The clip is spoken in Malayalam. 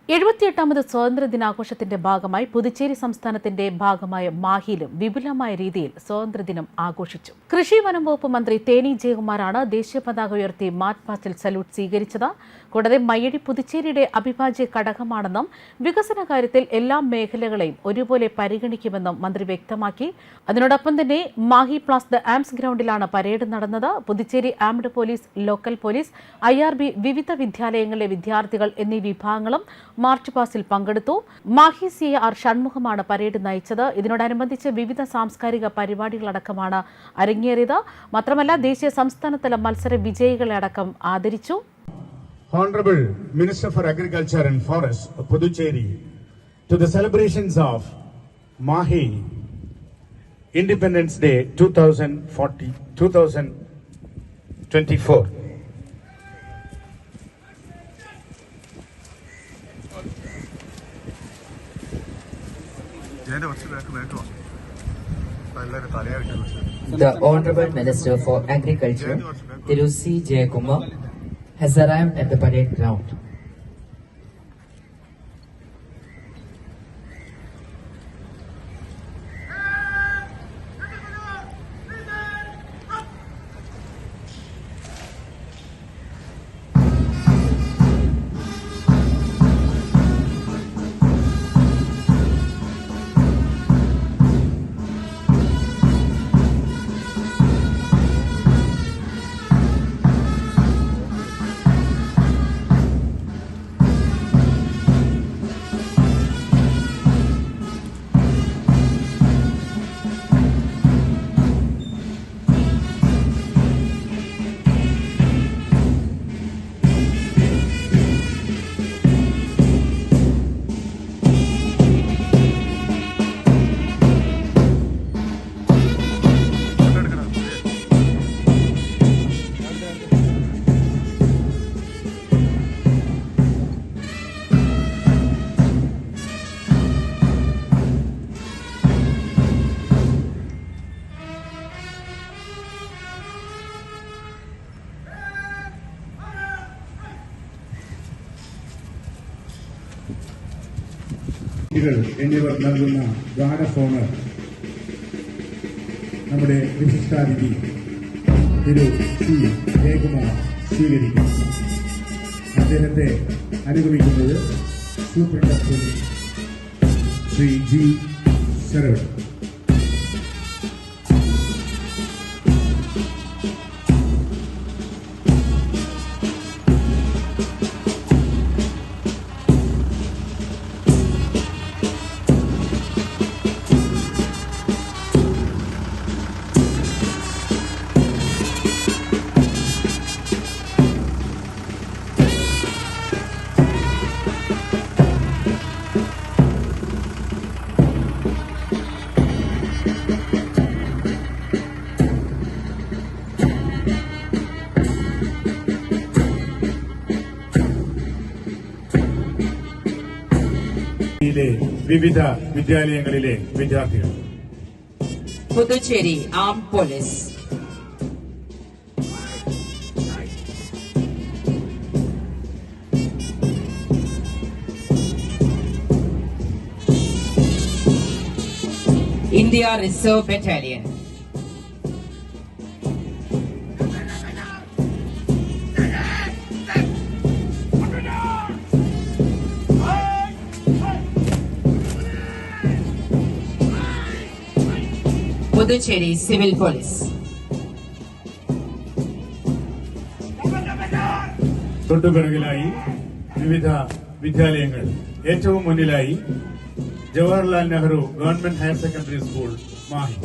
78ാമത് സ്വാതന്ത്ര്യദിനാഘോഷത്തിന്റെ ഭാഗമായി പുതുച്ചേരി സംസ്ഥാനത്തിന്റെ ഭാഗമായ മാഹിയിലും വിപുലമായ രീതിയിൽ സ്വാതന്ത്ര്യദിനം ആഘോഷിച്ചു. കൃഷി വനം വകുപ്പ് മന്ത്രി തേനി ജയകുമാറാണ് ദേശീയ പതാക ഉയർത്തി മാർച്ച് പാസ്റ്റിൽ സല്യൂട്ട് സ്വീകരിച്ചത്. കൂടാതെ മയ്യഴി പുതുച്ചേരിയുടെ അവിഭാജ്യ ഘടകമാണെന്നും വികസന കാര്യത്തിൽ എല്ലാ മേഖലകളെയും ഒരുപോലെ പരിഗണിക്കുമെന്നും മന്ത്രി വ്യക്തമാക്കി. അതിനോടൊപ്പം തന്നെ മാഹി പ്ലാസ് ദ ആംസ് ഗ്രൗണ്ടിലാണ് പരേഡ് നടന്നത്. Puducherry armed police, local police, IRB, വിവിധ വിദ്യാലയങ്ങളിലെ വിദ്യാർത്ഥികൾ എന്നീ വിഭാഗങ്ങളും മാർച്ച് പാസ്റ്റിൽ പങ്കെടുത്തു. മാഹി CAR ഷൺമുഖമാണ് പരേഡ് നയിച്ചത്. ഇതിനോടനുബന്ധിച്ച് വിവിധ സാംസ്കാരിക പരിപാടികളടക്കമാണ് അരങ്ങേറിയത്. മാത്രമല്ല ദേശീയ സംസ്ഥാനതല മത്സര വിജയികളെ അടക്കം ആദരിച്ചു. Honorable Minister for Agriculture and Forests, Puducherry, to the celebrations of Mahi Independence Day 2024. The Honorable Minister for Agriculture, Thiru C. Jayakumar, has arrived at the parade ground. എന്നിവർ നൽകുന്ന ഗാർഡ് ഓഫ് ഓണർ നമ്മുടെ വിശിഷ്ടാതിഥി തിരു C. ജയകുമാർ സ്വീകരിക്കും. അദ്ദേഹത്തെ അനുഗമിക്കുന്നത് superintendent of police Shri G. Saravan. വിവിധ വിദ്യാലയങ്ങളിലെ വിദ്യാർത്ഥികൾ. Puducherry Armed Police, India Reserve Battalion, Puducherry Civil Police. തൊട്ടുപിറകിലായി വിവിധ വിദ്യാലയങ്ങൾ. ഏറ്റവും മുന്നിലായി Jawaharlal Nehru government higher secondary school Mahe.